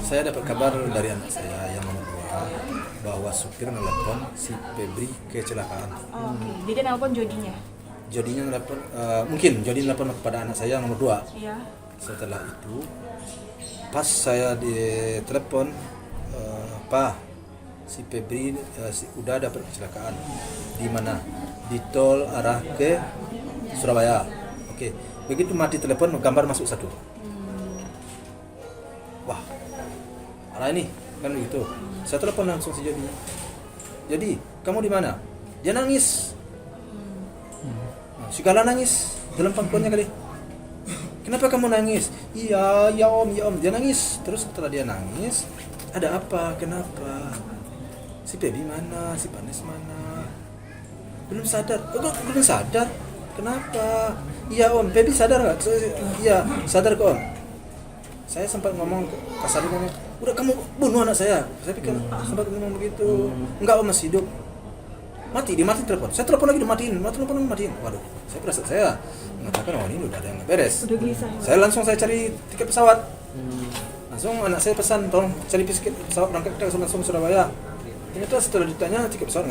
Saya dapat kabar dari anak saya yang nomor 2 bahwa supir nelpon si Febri kecelakaan. Oh, oke. Jadi dia nelpon Jodinya? Jodinya nelpon, mungkin Jodi nelpon kepada anak saya yang nomor 2. Iya. Setelah itu, pas saya ditelepon, Pak, si Febri udah dapat kecelakaan. Di mana? Di tol arah ke Surabaya. Oke, begitu mati telepon, gambar masuk 1. Wah, arah ini kan begitu. Saya telepon langsung si Jodi. Jadi, kamu di mana? Dia nangis. Si Gala nangis dalam pangkuannya kali. Kenapa kamu nangis? Iya, ya om. Dia nangis. Terus setelah dia nangis, ada apa? Kenapa? Si Baby mana? Si Panes mana? Belum sadar. Oh, kok belum sadar? Kenapa? Iya om, Baby sadar nggak? Iya, sadar kok om. Saya sempat ngomong kasar ngomong, udah kamu bunuh anak saya. Saya pikir sempat ngomong begitu. Enggak om, masih hidup. Mati telepon. Saya telepon lagi dimatiin. Waduh, saya perasaan saya mengatakan ini udah ada yang nggak beres. Udah gelisah. Saya cari tiket pesawat. Langsung anak saya pesan, tolong cari tiket pesawat berangkat kita langsung Surabaya. Ternyata setelah ditanya tiket pesawat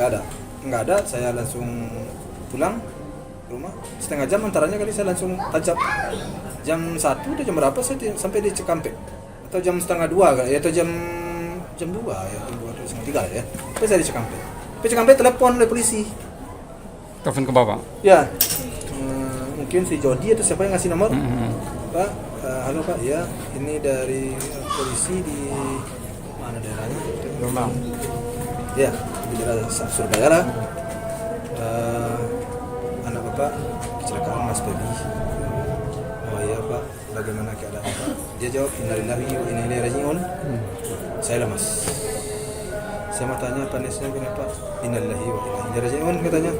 nggak ada. Saya langsung pulang ke rumah. Setengah jam antaranya kali saya langsung tancap. Jam 1 atau jam berapa saya sampai di Cikampek, atau jam setengah 2 kali, atau jam 2 ya, jam 2 atau setengah 3 ya. Sampai saya di Cikampek. Sampai Cikampek telepon oleh polisi. Telepon ke bapak? Ya, mungkin si Jodi atau siapa yang ngasih nomor. Pak, halo Pak, ya ini dari polisi di mana daerahnya? Jombang. Ya, di daerah Surabaya lah. Anak Bapak kecelakaan Mas Baby. Oh iya Pak, bagaimana keadaan Pak? Dia jawab, innalillahi wa inna ilaihi raji'un. Saya lemas. Saya mau tanya Panesnya kenapa? Innalillahi wa inna ilaihi raji'un katanya.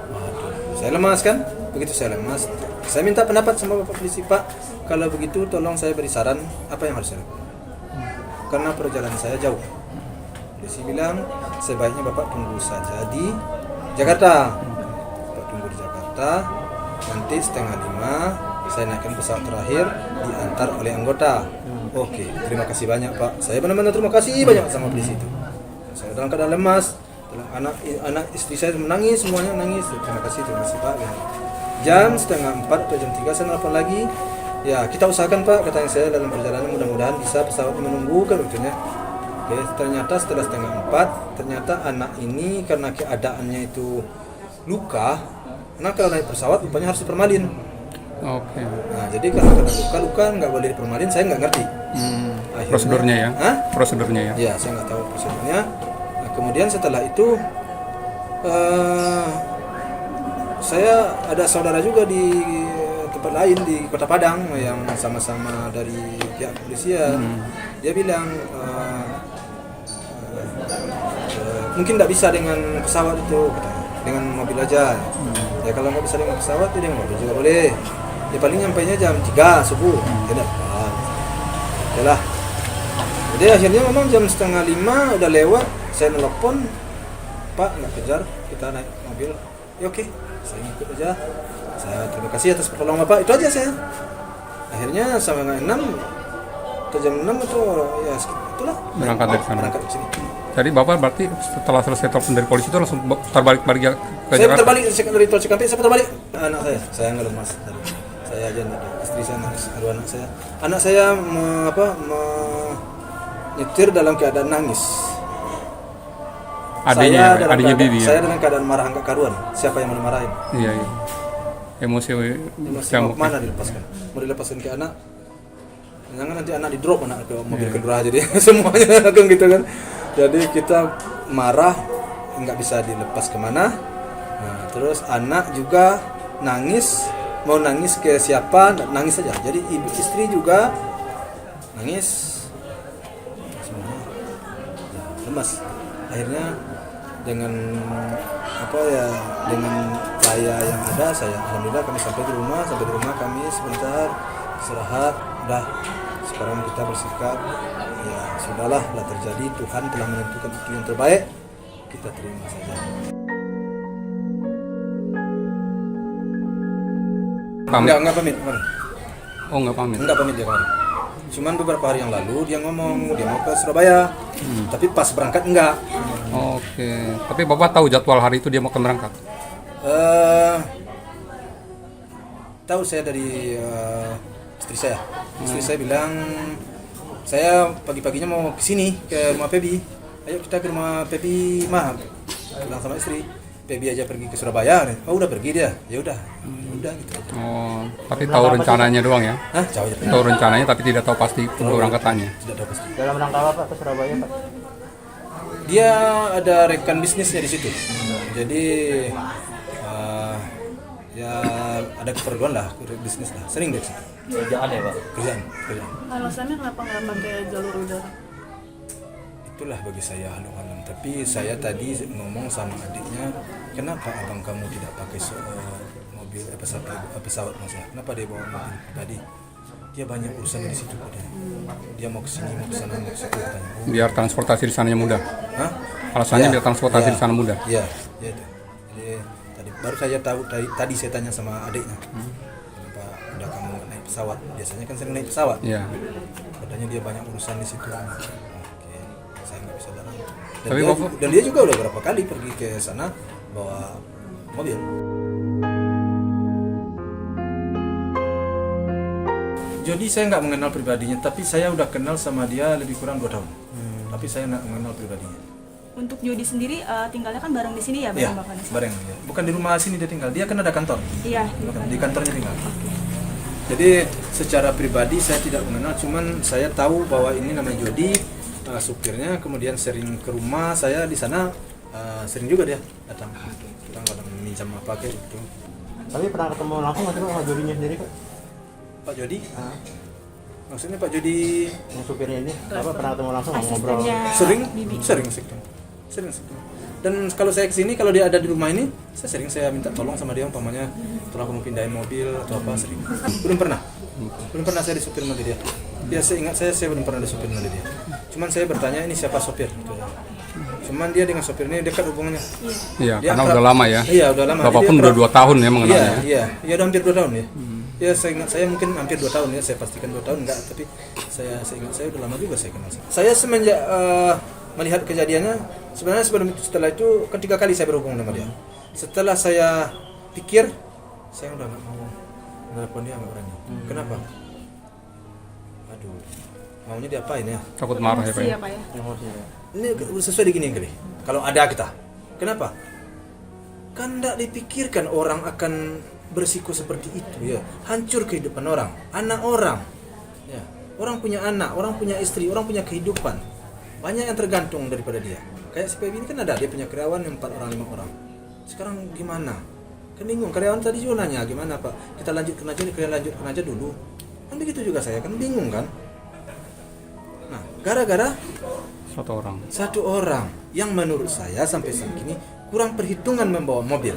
Waduh, saya lemas kan? Begitu saya lemas, saya minta pendapat sama Bapak polisi, Pak. Kalau begitu tolong saya beri saran apa yang harus saya lakukan. Karena perjalanan saya jauh. Polisi bilang sebaiknya Bapak tunggu saja di Jakarta. Bapak tunggu di Jakarta. Nanti 4:30 saya naikkan pesawat terakhir diantar oleh anggota. Oke, terima kasih banyak Pak. Saya benar-benar terima kasih banyak sama polisi itu. Saya dalam keadaan lemas, anak istri saya menangis, semuanya nangis. Terima kasih Pak. Jam 3:30 atau jam 3 saya nelfon lagi. Ya, kita usahakan Pak, katanya saya dalam perjalanan mudah-mudahan bisa pesawat menunggu kan betulnya. Oke, ternyata setelah 3:30, ternyata anak ini karena keadaannya itu luka, karena kalau naik pesawat rupanya harus dipermalin. Oke. Nah, jadi karena luka nggak boleh dipermalin, saya nggak ngerti. Akhirnya, Prosedurnya ya? Prosedurnya ya? Ya, saya nggak tahu prosedurnya. Nah, kemudian setelah itu, saya ada saudara juga di tempat lain di Kota Padang yang sama-sama dari pihak kepolisian. Dia bilang mungkin nggak bisa dengan pesawat itu, katanya. Dengan mobil aja. Ya kalau nggak bisa dengan pesawat, ya dengan mobil juga boleh. Ya paling nyampainya jam 3 subuh. Ya dapat. Yalah. Jadi akhirnya memang jam 4:30 udah lewat. Saya nelpon, Pak nggak kejar, kita naik mobil. Ya oke, saya ikut aja. Saya terima kasih atas pertolongan Bapak. Itu aja saya. Akhirnya sampai 6 atau jam 6 itu ya itulah. Berangkat dari sana. Berangkat ke sini. Jadi bapak berarti setelah selesai telepon dari polisi itu langsung terbalik ke Saya Jakarta? terbalik dari tol Cikampek, saya terbalik. Anak saya nggak lemas. Saya aja nih, istri saya nangis, aduh anak saya. Anak saya nyetir dalam keadaan nangis. Adanya Bibi ya? Saya dalam keadaan marah nggak karuan. Siapa yang mau dimarahin? Iya. Emosi Mau mana dilepaskan? Mau dilepaskan ke anak? Jangan nanti anak di drop anak ke mobil kedua jadi semuanya kan gitu kan. Jadi kita marah nggak bisa dilepas kemana. Nah, terus anak juga nangis, mau nangis ke siapa nangis saja. Jadi ibu istri juga nangis, semuanya lemas. Akhirnya dengan dengan daya yang ada, alhamdulillah kami sampai di rumah kami sebentar istirahat. Udah, sekarang kita bersikap ya sudahlah terjadi, Tuhan telah menentukan itu yang terbaik, kita terima saja. Pamit? Enggak pamit. Oh, enggak pamit. Enggak pamit dia kemarin. Cuman beberapa hari yang lalu dia ngomong dia mau ke Surabaya, tapi pas berangkat enggak. Oke. Tapi Bapak tahu jadwal hari itu dia mau akan berangkat? Tahu saya dari istri saya. Istri saya bilang saya pagi-paginya mau ke sini ke rumah Pebi. Ayo kita ke rumah Pebi mah. Bilang sama istri. Pebi aja pergi ke Surabaya. Oh udah pergi dia. Ya udah. Udah gitu aja. Oh, tapi tahu rencananya doang ya? Hah? Jauh aja. Tahu rencananya tapi tidak tahu pasti keberangkatannya. Tidak tahu pasti. Dalam rangka apa Pak ke Surabaya Pak? Dia ada rekan bisnisnya di situ. Jadi ya ada keperluan lah, bisnis lah. Sering deh. Kerjaan ya Pak? Kerjaan. Alasannya kenapa nggak pakai jalur udara? Itulah bagi saya halu-halu. Tapi saya tadi ngomong sama adiknya, kenapa abang kamu tidak pakai mobil pesawat maksudnya? Kenapa dia bawa mobil tadi? Dia banyak urusan di situ katanya. Dia mau ke sini, mau ke sana, mau ke situ katanya. Biar transportasi di sananya mudah. Hah? Alasannya Ya, biar transportasi ya, di sana mudah. Iya, ya itu. Jadi tadi baru saya tahu tadi saya tanya sama adiknya. Kenapa udah kamu nggak naik pesawat? Biasanya kan sering naik pesawat. Iya. Katanya dia banyak urusan di situ. Oke, saya nggak bisa datang. Dan dia juga udah berapa kali pergi ke sana bawa mobil. Jadi saya nggak mengenal pribadinya, tapi saya udah kenal sama dia lebih kurang 2 tahun. Tapi saya nggak mengenal pribadinya. Untuk Jody sendiri tinggalnya kan bareng di sini ya, Iya, bareng Bapak? bareng. Ya. Bukan di rumah sini dia tinggal, dia kan ada kantor. Iya. Di kantornya tinggal. Jadi secara pribadi saya tidak mengenal, cuman saya tahu bahwa ini namanya Jody, supirnya, kemudian sering ke rumah saya di sana, sering juga dia datang. Kadang-kadang minjam apa kayak gitu. Tapi pernah ketemu langsung nggak sih Pak sama Jodinya sendiri Pak? Pak Jody? Maksudnya Pak Jody Yang supirnya ini apa pernah ketemu langsung ngobrol? Asistennya sering. Dan kalau saya kesini, kalau dia ada di rumah ini, saya minta tolong sama dia, umpamanya tolong kamu pindahin mobil atau apa, sering. Belum pernah saya disupirin oleh dia. Ya saya ingat saya belum pernah disupirin oleh dia. Cuman saya bertanya ini siapa sopir? Gitu. Cuman dia dengan sopir ini dekat hubungannya. Iya, Dia karena akrab. udah lama ya. Iya, udah lama. Bapak Jadi pun dia udah akrab. 2 tahun ya mengenalnya. Iya, udah hampir 2 tahun ya. Ya saya ingat saya mungkin hampir 2 tahun ya, saya pastikan 2 tahun enggak, tapi saya ingat saya udah lama juga saya kenal. Saya semenjak melihat kejadiannya, sebenarnya setelah itu ketiga kali saya berhubungan sama dia. Setelah saya pikir, saya udah nggak mau nelfon dia, nggak berani. Kenapa? Aduh, maunya diapain ya? Takut marah ya Pak. Iya, Pak ya. Emosi ya. Ini sesuai begini kali. Kalau ada kita, kenapa? Kan tidak dipikirkan orang akan berisiko seperti itu ya. Hancur kehidupan orang, anak orang. Ya. Orang punya anak, orang punya istri, orang punya kehidupan. Banyak yang tergantung daripada dia. Kayak si Pebi ini kan ada, dia punya karyawan 4 orang, 5 orang. Sekarang gimana? Kan bingung, karyawan tadi juga nanya, gimana Pak? Kita lanjutkan aja dulu. Kan begitu juga saya, kan bingung kan? Nah, gara-gara satu orang yang menurut saya sampai saat ini kurang perhitungan membawa mobil.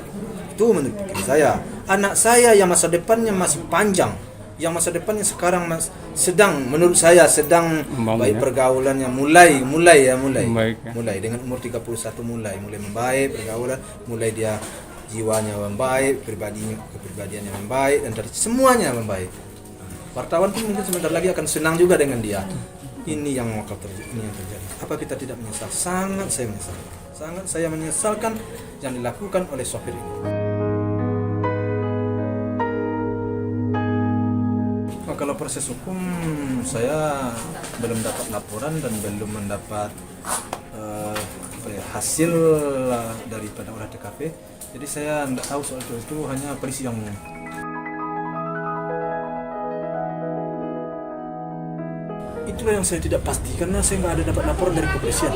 Itu menurut pikir saya. Anak saya yang masa depannya masih panjang, yang masa depannya sekarang menurut saya sedang baik pergaulannya mulai Baik, ya. mulai dengan umur 31 mulai membaik pergaulan, mulai dia jiwanya membaik, kepribadiannya membaik, dan dari semuanya membaik. Wartawan pun mungkin sebentar lagi akan senang juga dengan dia. Ini yang terjadi. Apa kita tidak menyesal? Sangat saya menyesalkan yang dilakukan oleh sopir ini. Kalau proses hukum saya belum dapat laporan dan belum mendapat hasil daripada olah TKP. Jadi saya tidak tahu soal itu hanya polisi yang ngomong. Itulah yang saya tidak pasti karena saya nggak ada dapat laporan dari kepolisian.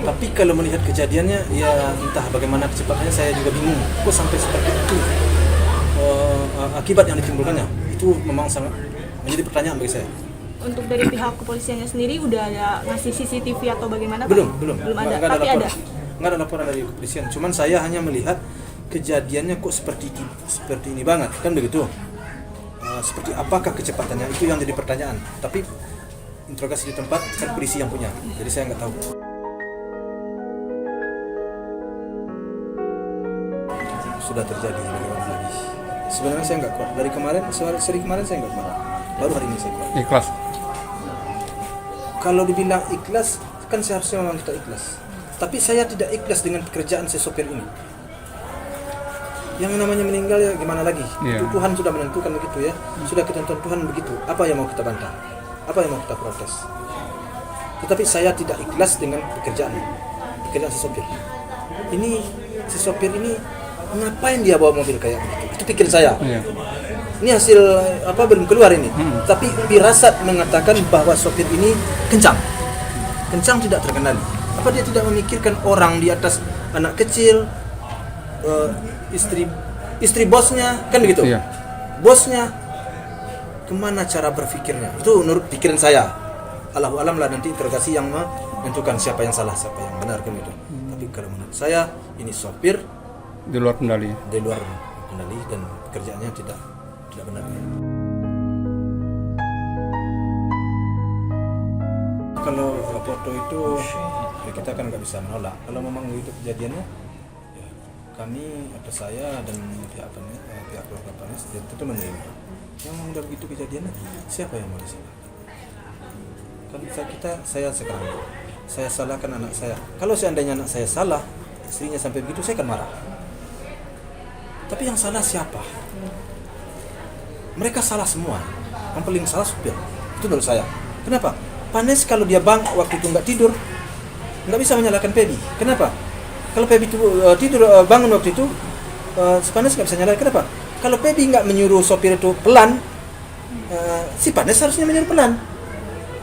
Tapi kalau melihat kejadiannya, ya entah bagaimana kecepatannya, saya juga bingung. Kok sampai seperti itu? Akibat yang ditimbulkannya itu memang sangat menjadi pertanyaan bagi saya. Untuk dari pihak kepolisiannya sendiri udah ada ngasih CCTV atau bagaimana Pak? Belum ada. Nggak Tapi ada. Nggak ada laporan dari kepolisian. Cuman saya hanya melihat kejadiannya kok seperti ini banget, kan begitu. Seperti apakah kecepatannya, itu yang jadi pertanyaan. Tapi interogasi di tempat kan polisi yang punya, jadi saya nggak tahu. Sudah terjadi lagi. Sebenarnya saya nggak kuat dari kemarin, sehari kemarin saya nggak kuat, baru hari ini saya kuat. Ikhlas. kalau dibilang ikhlas, kan seharusnya memang kita ikhlas. Tapi saya tidak ikhlas dengan pekerjaan si sopir ini. Yang namanya meninggal ya gimana lagi? Iya. Itu Tuhan sudah menentukan begitu ya. Sudah ketentuan Tuhan begitu. Apa yang mau kita bantah? Apa yang mau kita protes? Tetapi saya tidak ikhlas dengan pekerjaan si sopir. Ini si sopir ini ngapain dia bawa mobil kayak begitu? Itu pikir saya. Iya. Ini hasil apa belum keluar ini. Tapi firasat mengatakan bahwa sopir ini kencang tidak terkendali. Apa dia tidak memikirkan orang di atas, anak kecil, istri bosnya, kan begitu? Iya. Bosnya, kemana cara berpikirnya? Itu menurut pikiran saya. Allahu alam lah, nanti interogasi yang menentukan siapa yang salah, siapa yang benar, kan gitu. Tapi kalau menurut saya, ini sopir Di luar kendali. di luar kendali dan pekerjaannya tidak benar. Kalau foto itu ya kita kan nggak bisa menolak. Kalau memang itu kejadiannya, ya kami atau saya dan pihak keluarga Panis itu menerima. Yang udah begitu kejadiannya, siapa yang mau disalahkan? Kan saya salahkan anak saya. Kalau seandainya anak saya salah, istrinya sampai begitu, saya akan marah. Tapi yang salah siapa? Mereka salah semua. Yang paling salah supir. Itu menurut saya. Kenapa? Panes kalau dia waktu itu nggak tidur, nggak bisa menyalahkan Pebi. Kenapa? Kalau Pebi itu tidur bangun waktu itu, si Panes nggak bisa nyalakan. Kenapa? Kalau Pebi nggak menyuruh sopir itu pelan, si Panes harusnya menyuruh pelan.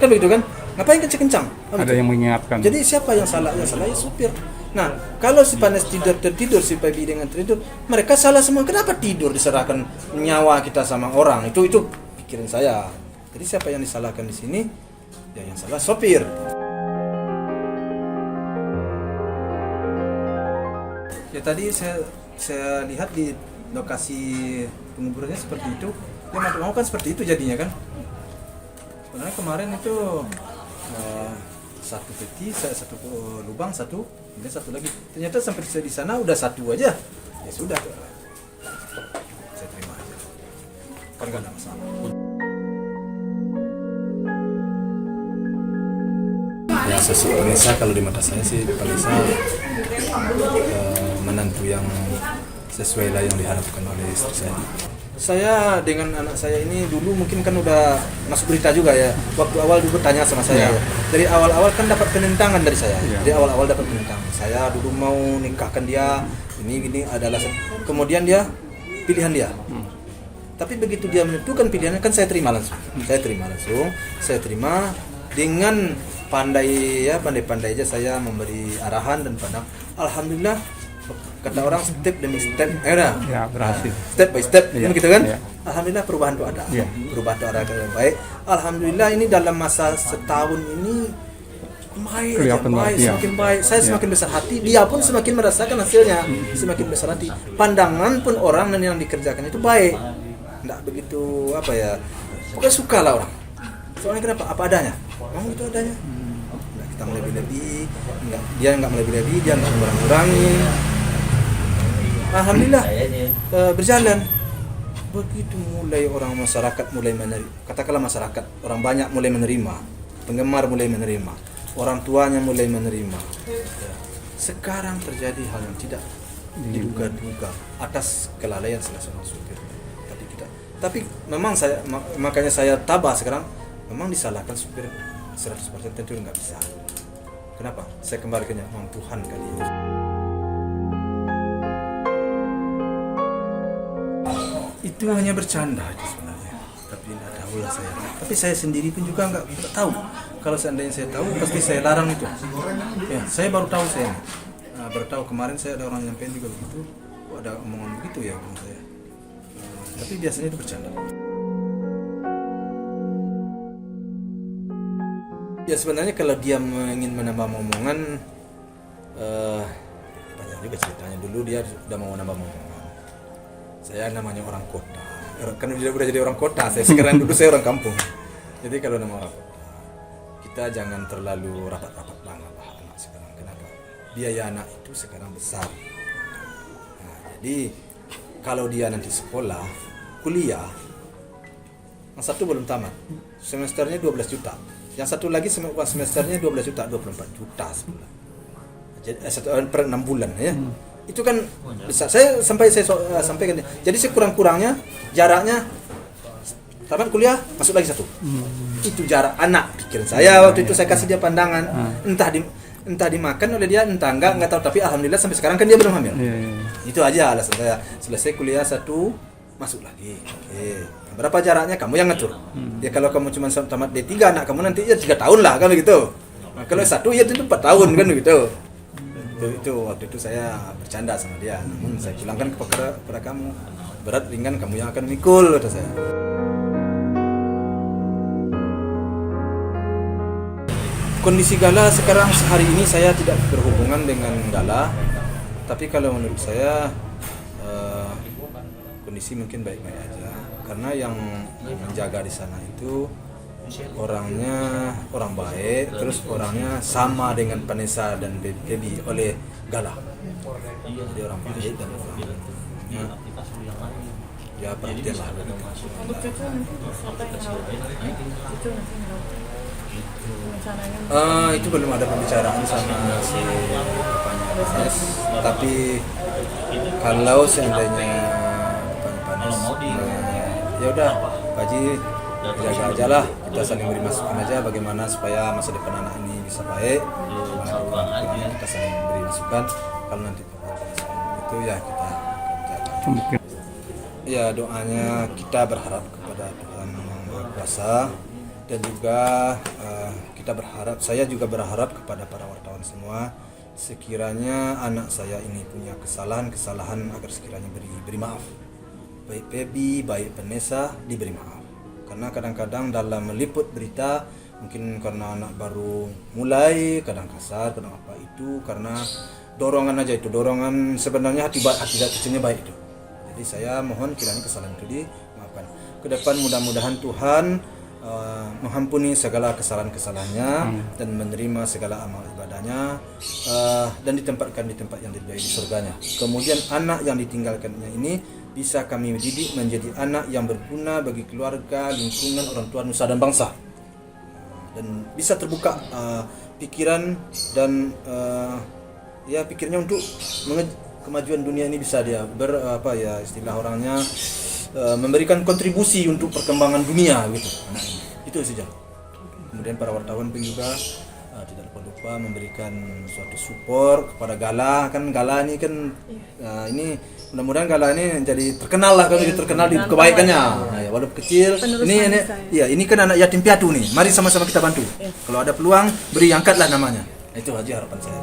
Kan begitu kan? Ngapain kencang-kencang? Ada yang mengingatkan. Jadi siapa yang salah? Yang salah ya supir. Nah, kalau si Panes tertidur, si Pebi dengan tertidur, mereka salah semua. Kenapa tidur diserahkan nyawa kita sama orang? Itu pikiran saya. Jadi siapa yang disalahkan di sini? Ya yang salah sopir. Ya tadi saya lihat di lokasi penguburannya seperti itu. Ya mau kan seperti itu jadinya kan. Sebenarnya kemarin itu satu peti, satu lubang, kemudian satu lagi. Ternyata sampai di sana udah satu aja. Ya sudah, saya terima aja. Kan nggak ada masalah. Ya Vanessa kalau di mata saya sih Vanessa menantu yang sesuai lah yang diharapkan oleh istri saya. Saya dengan anak saya ini dulu mungkin kan udah masuk berita juga ya. Waktu awal dulu tanya sama saya. Ya. Dari awal-awal kan dapat penentangan dari saya. Ya. Dari awal-awal dapat penentangan. Saya dulu mau nikahkan dia, ini adalah kemudian dia pilihan dia. Tapi begitu dia menentukan pilihannya kan saya terima langsung. Saya terima dengan pandai-pandai aja saya memberi arahan dan pandang. Alhamdulillah, kata orang step demi step, Ya, berhasil. Step by step, Ya. gitu kan? Ya. Alhamdulillah perubahan itu ada. Ya. Perubahan itu ada yang baik. Alhamdulillah ini dalam masa setahun ini Kelihatan baik, ya. semakin baik. Saya semakin besar hati, dia pun semakin merasakan hasilnya, semakin besar hati. Pandangan pun orang dan yang dikerjakan itu baik. Nggak begitu pokoknya suka lah orang. Soalnya kenapa? Apa adanya. Memang itu adanya. Nggak kita melebih-lebih, dia nggak melebih-lebih, dia nggak mengurangi. Alhamdulillah berjalan. Begitu mulai orang masyarakat mulai menerima, katakanlah masyarakat, orang banyak mulai menerima, penggemar mulai menerima, orang tuanya mulai menerima. Sekarang terjadi hal yang tidak diduga-duga atas kelalaian salah seorang supir. Tapi memang makanya saya tabah sekarang, memang disalahkan supir 100% tentu nggak bisa. Kenapa? Saya kembalikannya memang Tuhan kali ini. Itu hanya bercanda itu sebenarnya, tapi tidak tahu lah saya. Tapi saya sendiri pun juga nggak tahu. Kalau seandainya saya tahu, pasti saya larang itu. Ya, saya baru tahu saya. Baru tahu kemarin saya ada orang nyampein juga begitu. Ada omongan begitu ya menurut saya. Tapi biasanya itu bercanda. Ya sebenarnya kalau dia ingin menambah omongan, banyak juga ceritanya. Dulu dia sudah mau nambah omongan. Saya namanya orang kota, kan udah jadi orang kota. Saya sekarang dulu saya orang kampung. Jadi kalau nama orang kota, kita jangan terlalu rapat-rapat banget lah anak sekarang. Kenapa? Biaya anak itu sekarang besar. Nah, jadi kalau dia nanti sekolah, kuliah, yang satu belum tamat, semesternya 12 juta. Yang satu lagi uang semesternya 12 juta, 24 juta sebulan. Jadi per 6 bulan ya. Itu kan besar. Saya sampaikan. Jadi sekurang-kurangnya jaraknya tamat kuliah masuk lagi satu. Itu jarak anak pikiran saya waktu itu. Saya kasih dia pandangan, entah dimakan oleh dia, entah enggak tahu, tapi alhamdulillah sampai sekarang kan dia belum hamil. Itu aja alasan saya. Selesai kuliah satu masuk lagi. Oke. Berapa jaraknya kamu yang ngatur. Ya kalau kamu cuma tamat D3 anak kamu nanti ya 3 tahun lah kan begitu. Nah, kalau satu ya itu 4 tahun kan begitu. Itu waktu itu saya bercanda sama dia. Namun saya bilangkan kepada kamu, berat ringan kamu yang akan mikul, kata saya. Kondisi Gala sekarang sehari ini saya tidak berhubungan dengan Gala, tapi kalau menurut saya kondisi mungkin baik-baik aja, karena yang menjaga di sana itu orangnya orang baik, terus orangnya sama dengan Vanessa dan Baby oleh Gala, jadi orang baik dan orangnya ya perhatian lah. Untuk cucu nanti siapa yang rawat? Cucu nanti yang rawat. Itu belum ada pembicaraan sama si bapaknya Panes, tapi kalau seandainya bapaknya Panes, ya udah Pak Haji jaga aja lah, kita saling beri masukan aja bagaimana supaya masa depan anak ini bisa baik, kita saling beri masukan. Kalau nanti itu ya kita akan jaga. Ya doanya kita berharap kepada Tuhan Yang Maha Kuasa. Dan juga saya juga berharap kepada para wartawan semua, sekiranya anak saya ini punya kesalahan agar sekiranya beri maaf. Baik Pebi, baik Vanessa diberi maaf. Karena kadang-kadang dalam meliput berita, mungkin karena anak baru mulai, kadang kasar, kadang apa itu, karena dorongan aja itu, dorongan sebenarnya hati kecilnya baik itu. Jadi saya mohon kiranya kesalahan itu dimaafkan. Ke depan mudah-mudahan Tuhan mengampuni segala kesalahan-kesalahannya dan menerima segala amal ibadahnya, dan ditempatkan di tempat yang terbaik di surganya. Kemudian anak yang ditinggalkannya ini bisa kami didik menjadi anak yang berguna bagi keluarga, lingkungan, orang tua, nusa dan bangsa, dan bisa terbuka pikiran dan ya pikirnya untuk kemajuan dunia ini, bisa dia istilah orangnya memberikan kontribusi untuk perkembangan dunia gitu. Nah, itu saja. Kemudian para wartawan pun juga tidak lupa memberikan suatu support kepada Gala. Kan Gala ini kan ini mudah-mudahan Gala ini jadi terkenal lah, kalau terkenal di kebaikannya. Nah, ya, walaupun kecil. Ini kan anak yatim piatu nih. Mari sama-sama kita bantu. Kalau ada peluang beri angkatlah namanya. Itu aja harapan saya.